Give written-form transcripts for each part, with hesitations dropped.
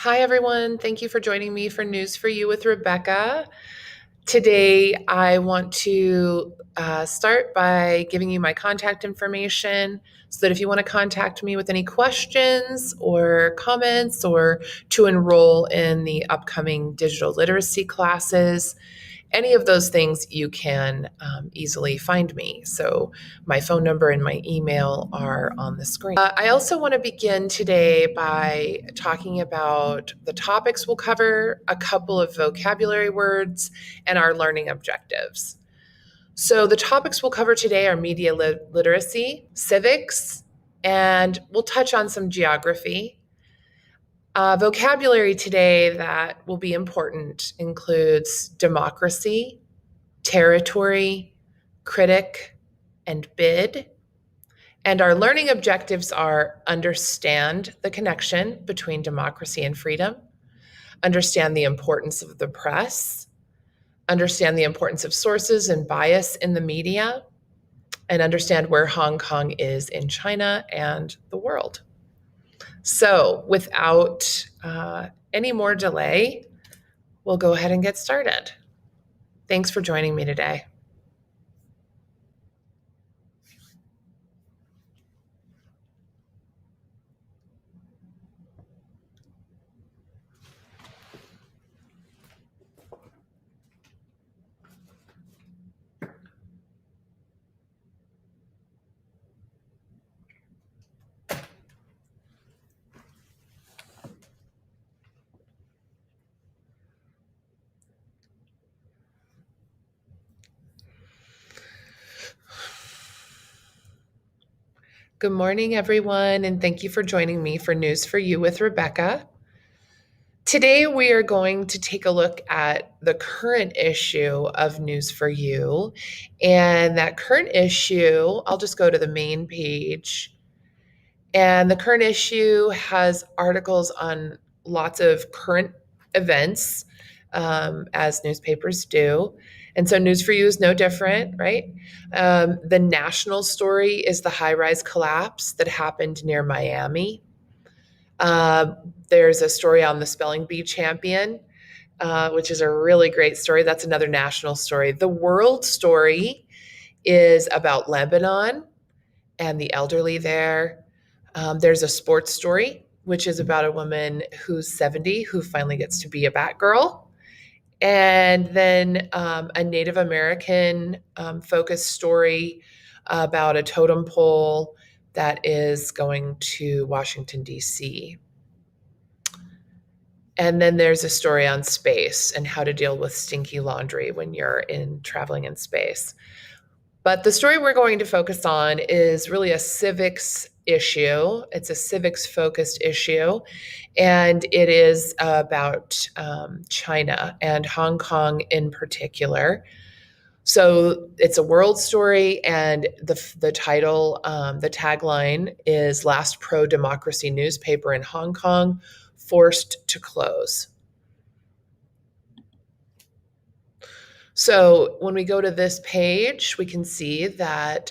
Hi, everyone. Thank you for joining me for News for You with Rebecca. Today, I want to start by giving you my contact information so that if you want to contact me with any questions or comments or to enroll in the upcoming digital literacy classes, any of those things, you can easily find me. So my phone number and my email are on the screen. I also want to begin today by talking about the topics we'll cover, a couple of vocabulary words, and our learning objectives. So the topics we'll cover today are media literacy, civics, and we'll touch on some geography. Vocabulary today that will be important includes democracy, territory, critic, and bid. And our learning objectives are understand the connection between democracy and freedom, understand the importance of the press, understand the importance of sources and bias in the media, and understand where Hong Kong is in China and the world. So without any more delay, we'll go ahead and get started. Thanks for joining me today. Good morning, everyone, and thank you for joining me for News for You with Rebecca. Today, we are going to take a look at the current issue of News for You. And that current issue, I'll just go to the main page. And the current issue has articles on lots of current events, as newspapers do. And so News for You is no different, right? The national story is the high-rise collapse that happened near Miami. There's a story on the spelling bee champion, which is a really great story. That's another national story. The world story is about Lebanon and the elderly there. There's a sports story, which is about a woman who's 70 who finally gets to be a Batgirl. And then a Native American focused story about a totem pole that is going to Washington, D.C. And then there's a story on space and how to deal with stinky laundry when you're traveling in space. But the story we're going to focus on is really a civics issue. It's a civics focused issue, and it is about China and Hong Kong in particular. So it's a world story, and the title, the tagline is Last Pro-Democracy Newspaper in Hong Kong Forced to Close. So when we go to this page, we can see that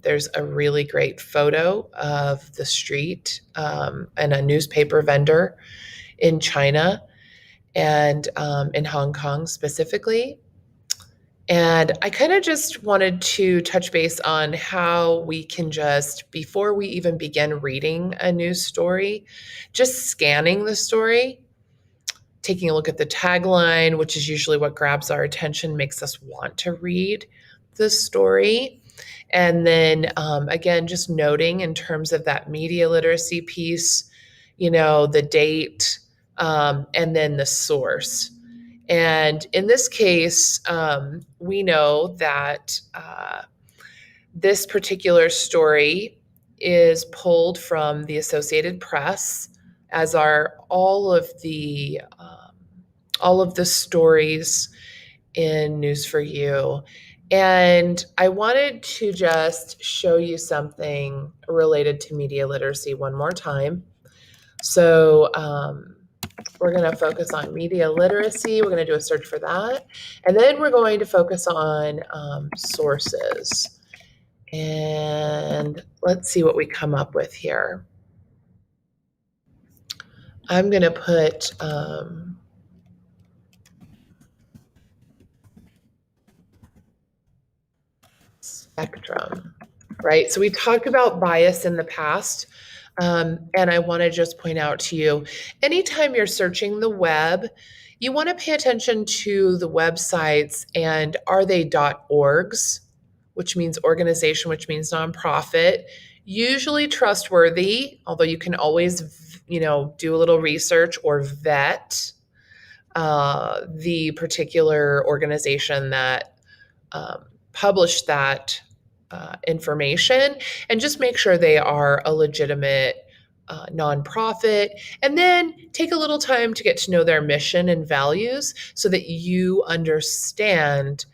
there's a really great photo of the street and a newspaper vendor in China and in Hong Kong specifically. And I kind of just wanted to touch base on how we can just, before we even begin reading a news story, just scanning the story, taking a look at the tagline, which is usually what grabs our attention, makes us want to read the story. And then again, just noting in terms of that media literacy piece, the date, and then the source. And in this case, we know that this particular story is pulled from the Associated Press, as are all of the stories in News for You. And I wanted to just show you something related to media literacy one more time. So we're going to focus on media literacy. We're going to do a search for that. And then we're going to focus on sources. And let's see what we come up with here. I'm going to put spectrum, right? So we talked about bias in the past. And I want to just point out to you, anytime you're searching the web, you want to pay attention to the websites and are they .orgs, which means organization, which means nonprofit, usually trustworthy, although you can always, do a little research or vet the particular organization that published that information, and just make sure they are a legitimate nonprofit, and then take a little time to get to know their mission and values so that you understand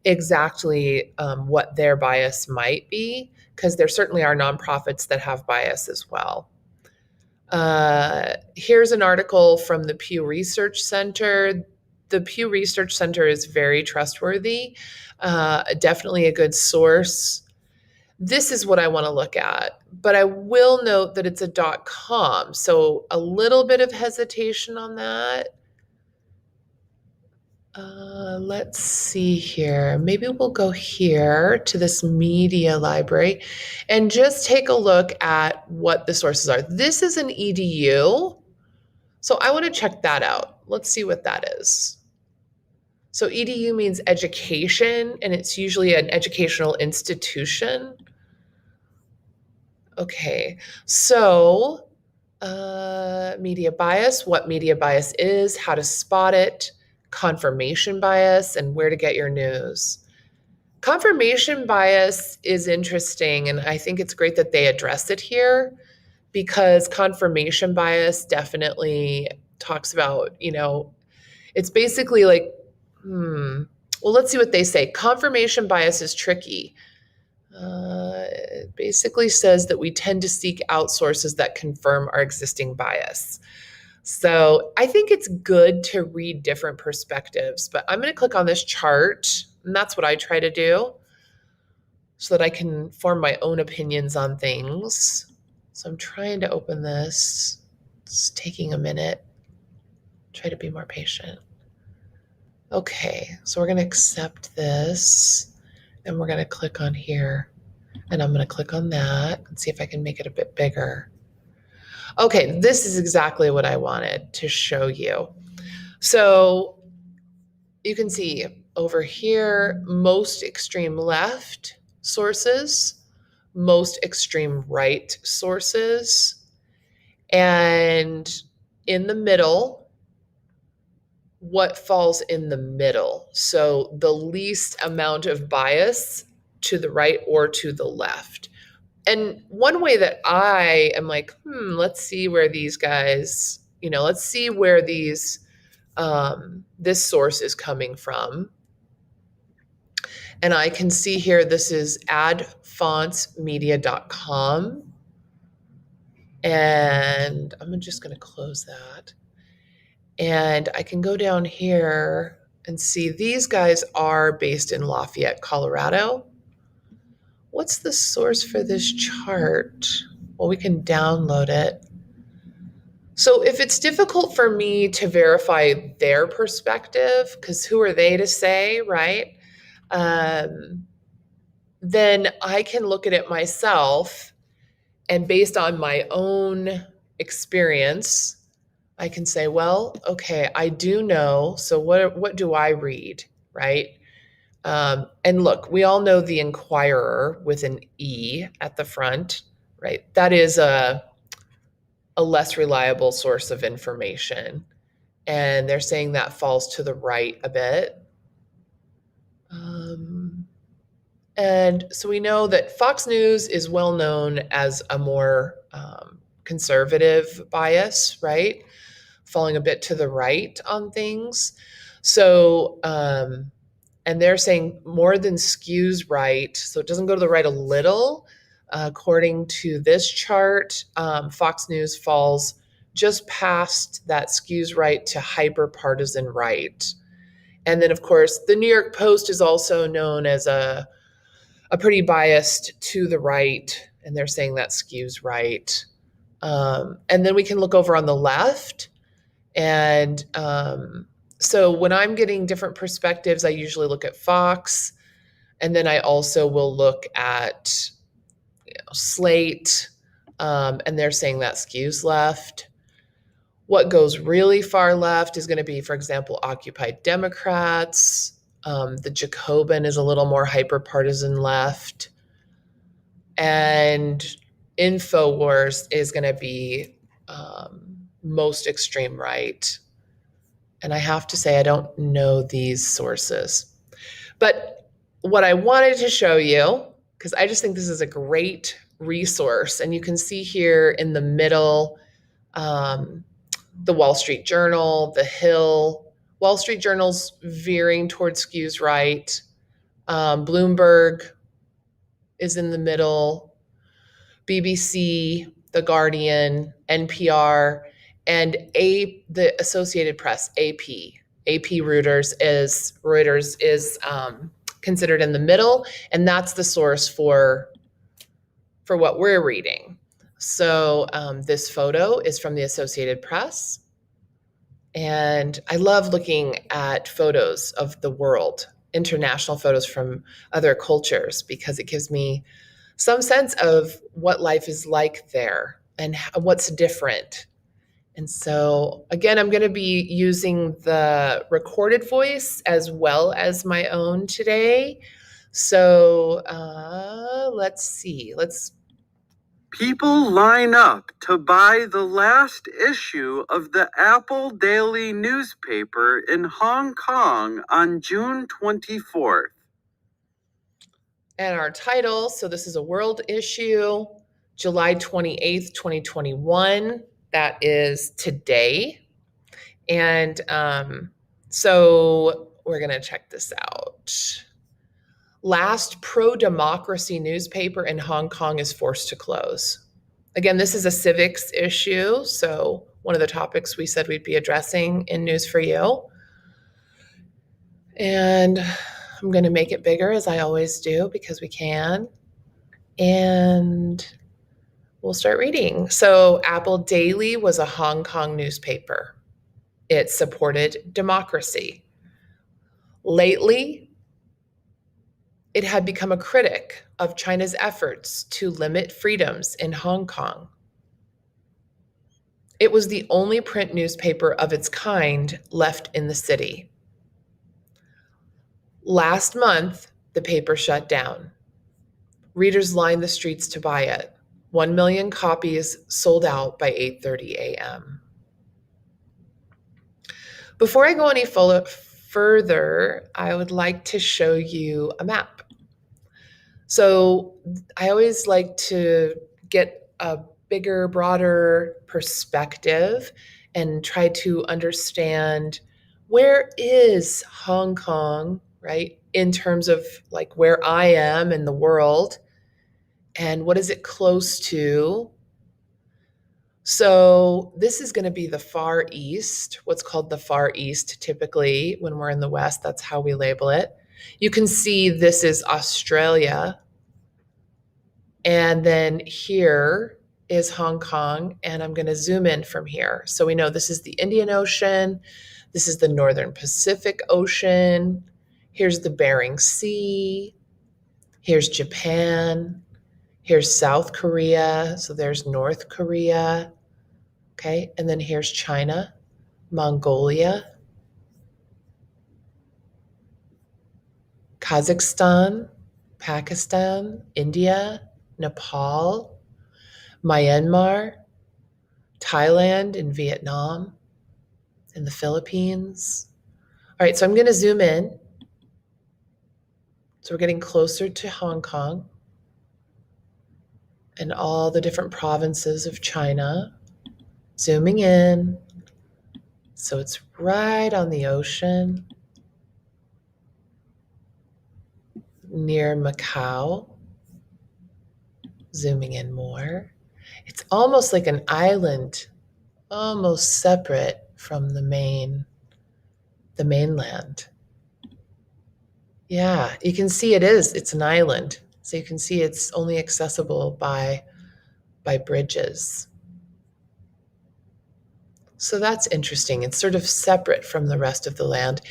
exactly what their bias might be, because there certainly are nonprofits that have bias as well. Here's an article from the Pew Research Center. The Pew Research Center is very trustworthy, definitely a good source. This is what I want to look at, but I will note that it's a .com, so a little bit of hesitation on that. Let's see here. Maybe we'll go here to this media library and just take a look at what the sources are. This is an EDU, so I want to check that out. Let's see what that is. So EDU means education, and it's usually an educational institution. Okay, so media bias, what media bias is, how to spot it, confirmation bias, and where to get your news. Confirmation bias is interesting, and I think it's great that they address it here, because confirmation bias definitely talks about, it's basically like, well, let's see what they say. Confirmation bias is tricky. It basically says that we tend to seek out sources that confirm our existing bias. So I think it's good to read different perspectives, but I'm going to click on this chart, and that's what I try to do so that I can form my own opinions on things. So I'm trying to open this. It's taking a minute. Try to be more patient. Okay, so we're going to accept this, and we're going to click on here, and I'm going to click on that and see if I can make it a bit bigger. Okay, this is exactly what I wanted to show you. So you can see over here, most extreme left sources, most extreme right sources, and in the middle, what falls in the middle. So the least amount of bias to the right or to the left. And one way that I am like, let's see where these guys, let's see where these, this source is coming from. And I can see here, this is adfontsmedia.com. And I'm just going to close that. And I can go down here and see these guys are based in Lafayette, Colorado. What's the source for this chart? Well, we can download it. So if it's difficult for me to verify their perspective, because who are they to say, right? Then I can look at it myself, and based on my own experience, I can say, well, okay, I do know. So what do I read, right? And look, we all know the Inquirer with an E at the front, right? That is a less reliable source of information. And they're saying that falls to the right a bit. And so we know that Fox News is well known as a more conservative bias, right? Falling a bit to the right on things. So, and they're saying more than skews right. So it doesn't go to the right a little. According to this chart, Fox News falls just past that skews right to hyper-partisan right. And then, of course, the New York Post is also known as a pretty biased to the right, and they're saying that skews right. And then we can look over on the left. And so when I'm getting different perspectives, I usually look at Fox, and then I also will look at Slate, and they're saying that skews left. What goes really far left is going to be, for example, Occupy Democrats. The Jacobin is a little more hyper partisan left. And InfoWars is going to be most extreme right. And I have to say, I don't know these sources. But what I wanted to show you, because I just think this is a great resource, and you can see here in the middle, the Wall Street Journal, the Hill. Wall Street Journal's veering towards skews right. Bloomberg is in the middle. BBC, The Guardian, NPR, and the Associated Press, AP. AP Reuters is considered in the middle, and that's the source for what we're reading. So this photo is from the Associated Press, and I love looking at photos of the world, international photos from other cultures, because it gives me some sense of what life is like there and what's different. And so, again, I'm going to be using the recorded voice as well as my own today. So let's see. People line up to buy the last issue of the Apple Daily newspaper in Hong Kong on June 24th. And our title, so this is a world issue, July 28th, 2021. That is today. And so we're going to check this out. Last pro-democracy newspaper in Hong Kong is forced to close. Again, this is a civics issue, so one of the topics we said we'd be addressing in News for You. And I'm going to make it bigger, as I always do, because we can. And we'll start reading. So Apple Daily was a Hong Kong newspaper. It supported democracy. Lately, it had become a critic of China's efforts to limit freedoms in Hong Kong. It was the only print newspaper of its kind left in the city. Last month, the paper shut down. Readers lined the streets to buy it. 1 million copies sold out by 8:30 a.m. Before I go any further, I would like to show you a map. So I always like to get a bigger, broader perspective and try to understand, where is Hong Kong, right, in terms of like where I am in the world, and what is it close to? So this is going to be the Far East, what's called the Far East. Typically, when we're in the West, that's how we label it. You can see this is Australia. And then here is Hong Kong, and I'm going to zoom in from here. So we know this is the Indian Ocean. This is the Northern Pacific Ocean. Here's the Bering Sea. Here's Japan. Here's South Korea. So there's North Korea. Okay, and then here's China, Mongolia, Kazakhstan, Pakistan, India, Nepal, Myanmar, Thailand, and Vietnam, and the Philippines. All right, so I'm going to zoom in. So we're getting closer to Hong Kong and all the different provinces of China. Zooming in. So it's right on the ocean, near Macau. Zooming in more. It's almost like an island, almost separate from the mainland. Yeah, you can see it's an island. So you can see it's only accessible by bridges. So that's interesting. It's sort of separate from the rest of the land.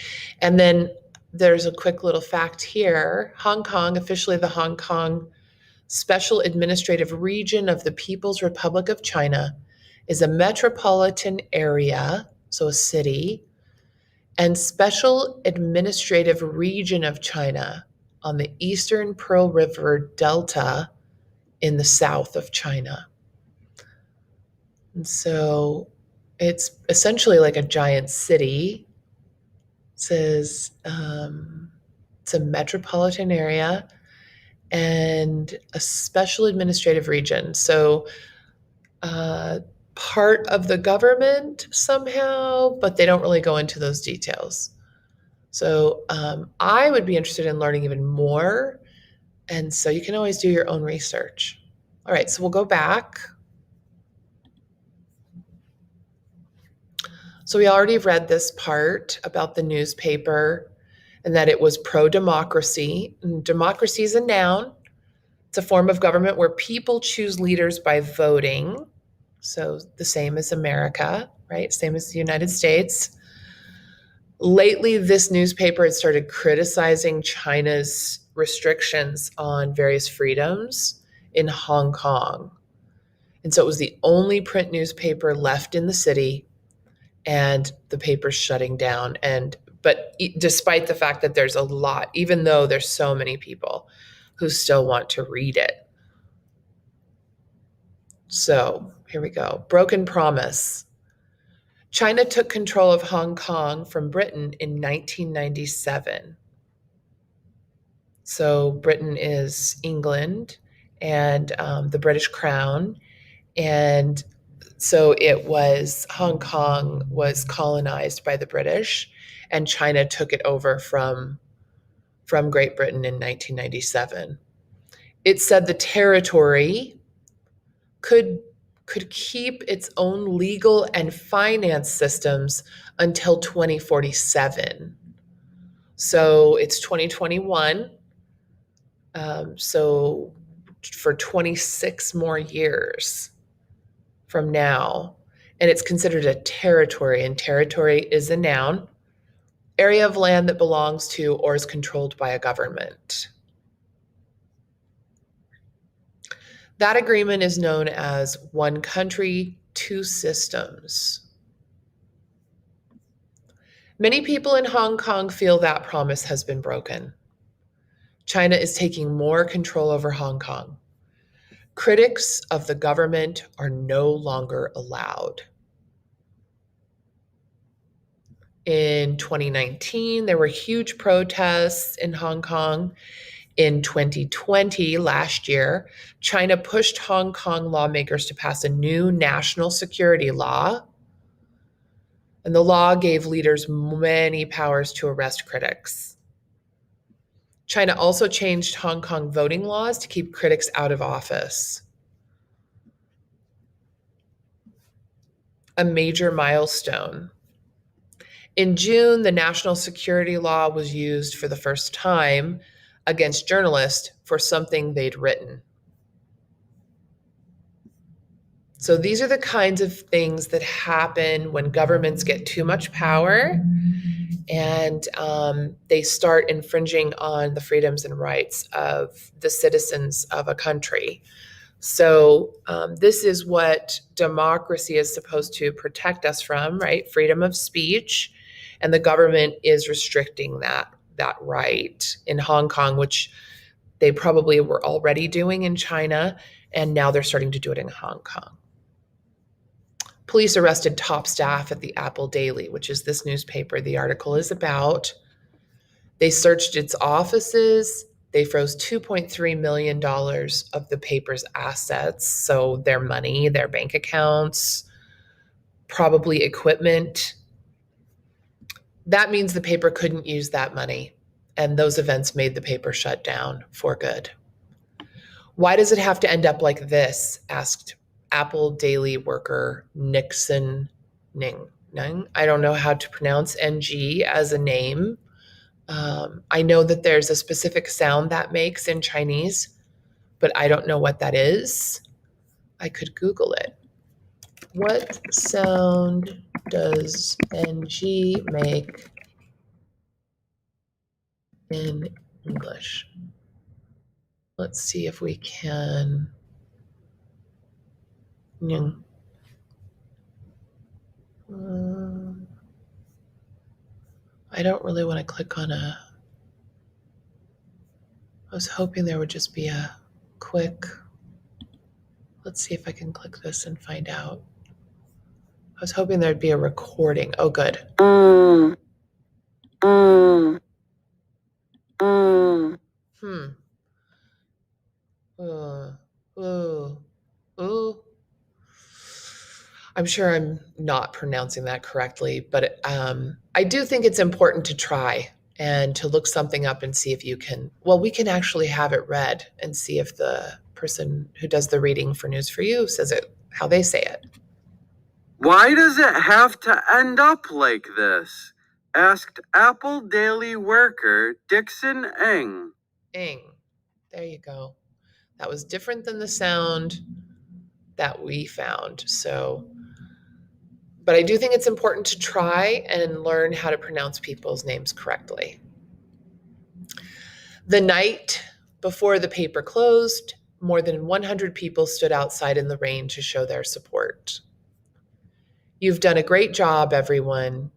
And then there's a quick little fact here. Hong Kong, officially the Hong Kong Special Administrative Region of the People's Republic of China, is a metropolitan area, so a city, and Special Administrative Region of China on the eastern Pearl River Delta in the south of China. And so it's essentially like a giant city. It says it's a metropolitan area and a special administrative region. So part of the government somehow, but they don't really go into those details. So I would be interested in learning even more. And so you can always do your own research. All right, so we'll go back. So we already read this part about the newspaper and that it was pro-democracy. And democracy is a noun. It's a form of government where people choose leaders by voting. So the same as America, right? Same as the United States. Lately, this newspaper had started criticizing China's restrictions on various freedoms in Hong Kong. And so it was the only print newspaper left in the city, and the paper's shutting down. But despite the fact that there's a lot, even though there's so many people who still want to read it. So here we go. Broken promise. China took control of Hong Kong from Britain in 1997. So Britain is England and the British Crown. And so Hong Kong was colonized by the British, and China took it over from Great Britain in 1997. It said the territory could keep its own legal and finance systems until 2047. So it's 2021. So for 26 more years from now. And it's considered a territory, and territory is a noun, area of land that belongs to or is controlled by a government. That agreement is known as one country, two systems. Many people in Hong Kong feel that promise has been broken. China is taking more control over Hong Kong. Critics of the government are no longer allowed. In 2019, there were huge protests in Hong Kong. In 2020, last year, China pushed Hong Kong lawmakers to pass a new national security law. And the law gave leaders many powers to arrest critics. China also changed Hong Kong voting laws to keep critics out of office. A major milestone. In June, the national security law was used for the first time against journalists for something they'd written. So these are the kinds of things that happen when governments get too much power and they start infringing on the freedoms and rights of the citizens of a country. So this is what democracy is supposed to protect us from, right? Freedom of speech. And the government is restricting that right in Hong Kong, which they probably were already doing in China, and now they're starting to do it in Hong Kong. Police arrested top staff at the Apple Daily, which is this newspaper the article is about. They searched its offices. They froze $2.3 million of the paper's assets, so their money, their bank accounts, probably equipment. That means the paper couldn't use that money, and those events made the paper shut down for good. Why does it have to end up like this? Asked Apple Daily worker Nixon Ning. I don't know how to pronounce NG as a name. I know that there's a specific sound that makes in Chinese, but I don't know what that is. I could Google it. What sound does NG make in English? Let's see if we can. I don't really want to click on a. I was hoping there would just be a quick. Let's see if I can click this and find out. I was hoping there'd be a recording. Oh, good. Hmm. Ooh. Ooh. I'm sure I'm not pronouncing that correctly, but I do think it's important to try and to look something up and see if you can. Well, we can actually have it read and see if the person who does the reading for News for You says it how they say it. Why does it have to end up like this? Asked Apple Daily worker Dixon Eng. Ing. There you go. That was different than the sound that we found. So, but I do think it's important to try and learn how to pronounce people's names correctly. The night before the paper closed, more than 100 people stood outside in the rain to show their support. You've done a great job, everyone.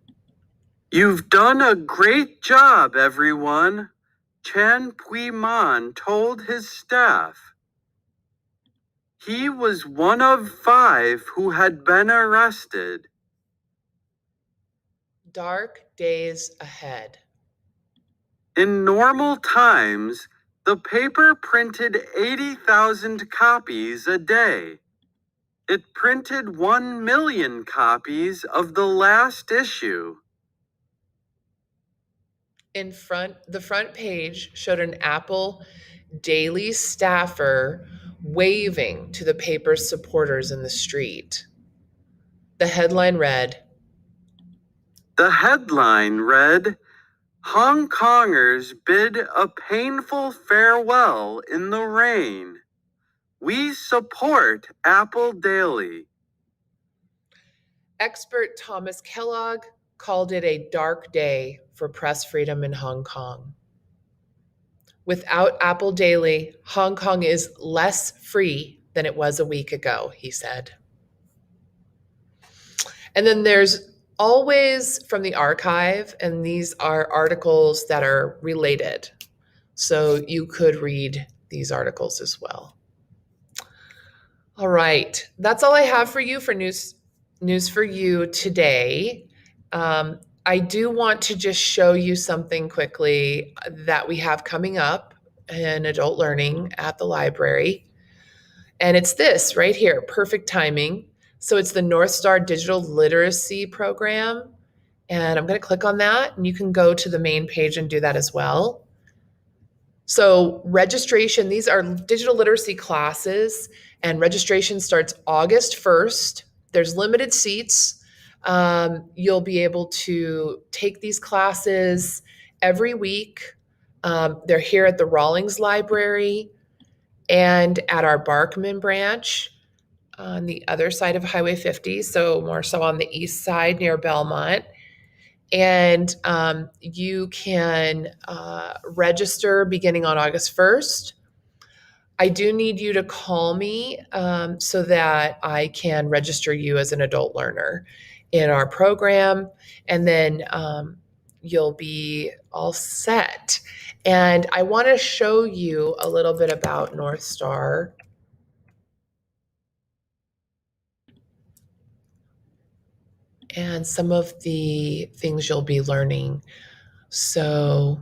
You've done a great job, everyone, Chan Pui-man told his staff. He was one of 5 who had been arrested. Dark days ahead. In normal times, the paper printed 80,000 copies a day. It printed 1 million copies of the last issue. The front page showed an Apple Daily staffer waving to the paper's supporters in the street. The headline read, Hong Kongers bid a painful farewell in the rain. We support Apple Daily. Expert Thomas Kellogg called it a dark day for press freedom in Hong Kong. Without Apple Daily, Hong Kong is less free than it was a week ago, he said. And then there's always from the archive, and these are articles that are related. So you could read these articles as well. All right, that's all I have for you for news for you today. I do want to just show you something quickly that we have coming up in adult learning at the library. And it's this right here, perfect timing. So it's the North Star Digital Literacy Program. And I'm going to click on that, and you can go to the main page and do that as well. So registration, these are digital literacy classes, and registration starts August 1st. There's limited seats. You'll be able to take these classes every week. They're here at the Rawlings Library and at our Barkman branch on the other side of Highway 50, so more so on the east side near Belmont. And you can register beginning on August 1st. I do need you to call me so that I can register you as an adult learner in our program, and then you'll be all set. And I want to show you a little bit about North Star. And some of the things you'll be learning. So,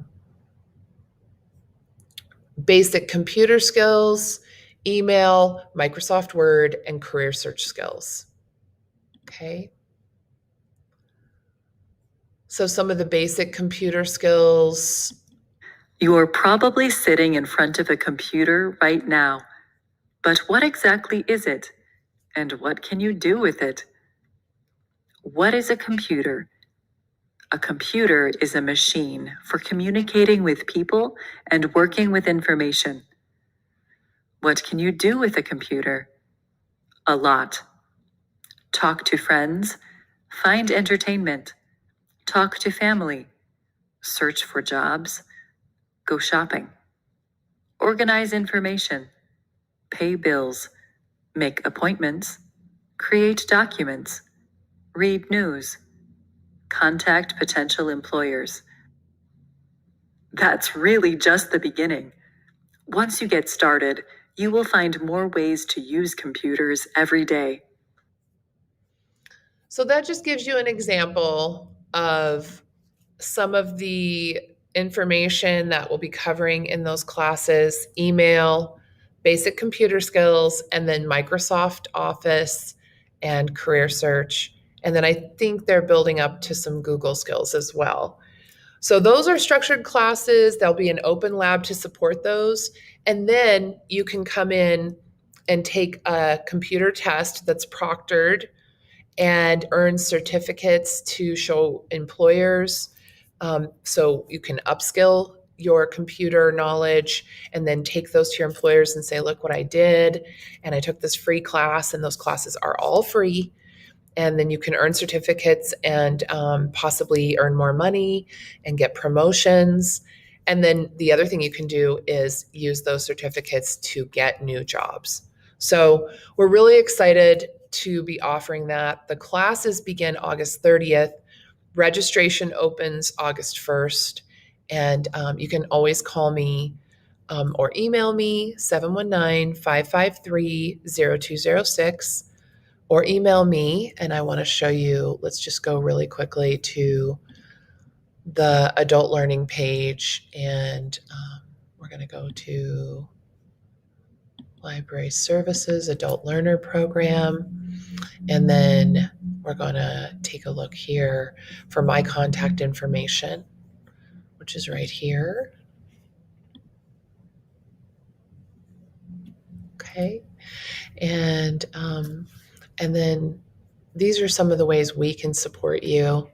basic computer skills, email, Microsoft Word, and career search skills. Okay. So, some of the basic computer skills. You're probably sitting in front of a computer right now. But what exactly is it? And what can you do with it? What is a computer? A computer is a machine for communicating with people and working with information. What can you do with a computer? A lot. Talk to friends, Find entertainment. Talk to family. Search for jobs. Go shopping. Organize information. Pay bills. Make appointments. Create documents. Read news. Contact potential employers. That's really just the beginning. Once you get started, you will find more ways to use computers every day. So that just gives you an example of some of the information that we'll be covering in those classes: email, basic computer skills, and then Microsoft Office and career search. And then I think they're building up to some Google skills as well. So those are structured classes. There'll be an open lab to support those. And then you can come in and take a computer test that's proctored and earn certificates to show employers. So you can upskill your computer knowledge and then take those to your employers and say, look what I did. And I took this free class, and those classes are all free. And then you can earn certificates and possibly earn more money and get promotions. And then the other thing you can do is use those certificates to get new jobs. So we're really excited to be offering that. The classes begin August 30th. Registration opens August 1st. And you can always call me or email me 719-553-0206, or email me. And I want to show you, let's just go really quickly to the adult learning page, and we're going to go to library services, adult learner program, and then we're going to take a look here for my contact information, which is right here. Okay. And then these are some of the ways we can support you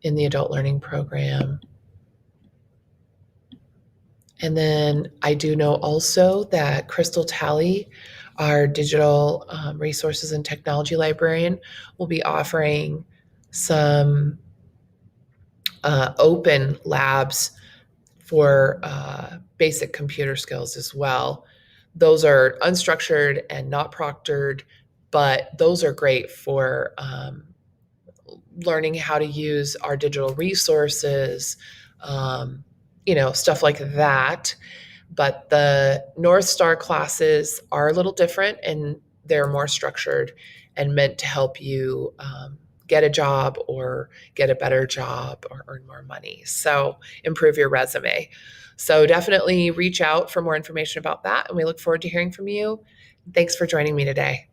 in the adult learning program. And then I do know also that Crystal Talley, our digital resources and technology librarian, will be offering some open labs for basic computer skills as well. Those are unstructured and not proctored, but those are great for learning how to use our digital resources, stuff like that. But the North Star classes are a little different, and they're more structured and meant to help you get a job or get a better job or earn more money. So improve your resume. So definitely reach out for more information about that. And we look forward to hearing from you. Thanks for joining me today.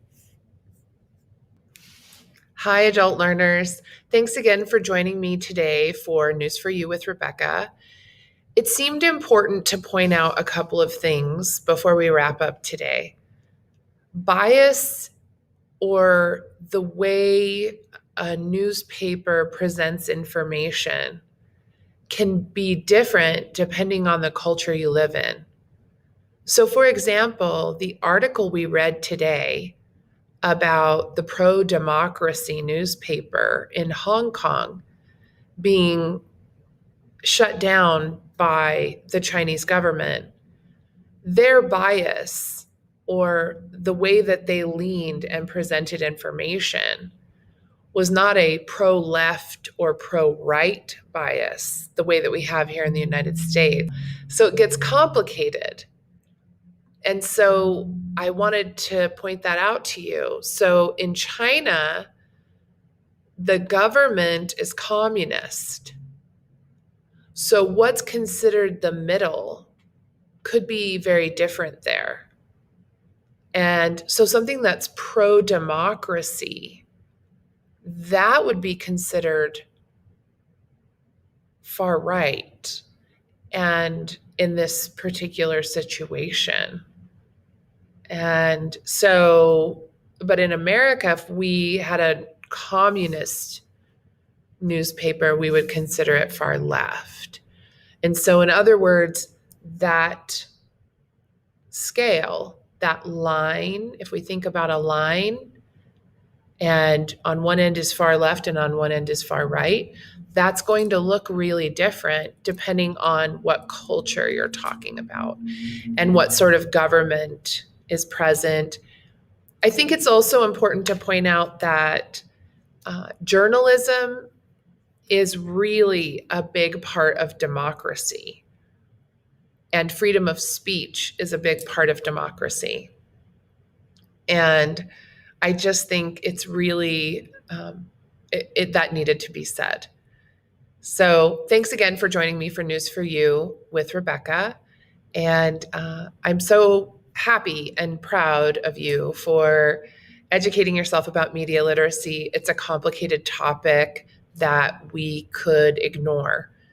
Hi, adult learners. Thanks again for joining me today for News for You with Rebecca. It seemed important to point out a couple of things before we wrap up today. Bias, or the way a newspaper presents information, can be different depending on the culture you live in. So, for example, the article we read today about the pro-democracy newspaper in Hong Kong being shut down by the Chinese government, their bias, or the way that they leaned and presented information, was not a pro-left or pro-right bias the way that we have here in the United States. So it gets complicated. And so I wanted to point that out to you. So in China, the government is communist. So what's considered the middle could be very different there. And so something that's pro-democracy, that would be considered far right, and in this particular situation. And so, but in America, if we had a communist newspaper, we would consider it far left. And so, in other words, that scale, that line, if we think about a line, and on one end is far left and on one end is far right, that's going to look really different depending on what culture you're talking about and what sort of government is present. I think it's also important to point out that journalism is really a big part of democracy, and freedom of speech is a big part of democracy. And I just think it's really, that needed to be said. So thanks again for joining me for News for You with Rebecca. And I'm so happy and proud of you for educating yourself about media literacy. It's a complicated topic that we could ignore.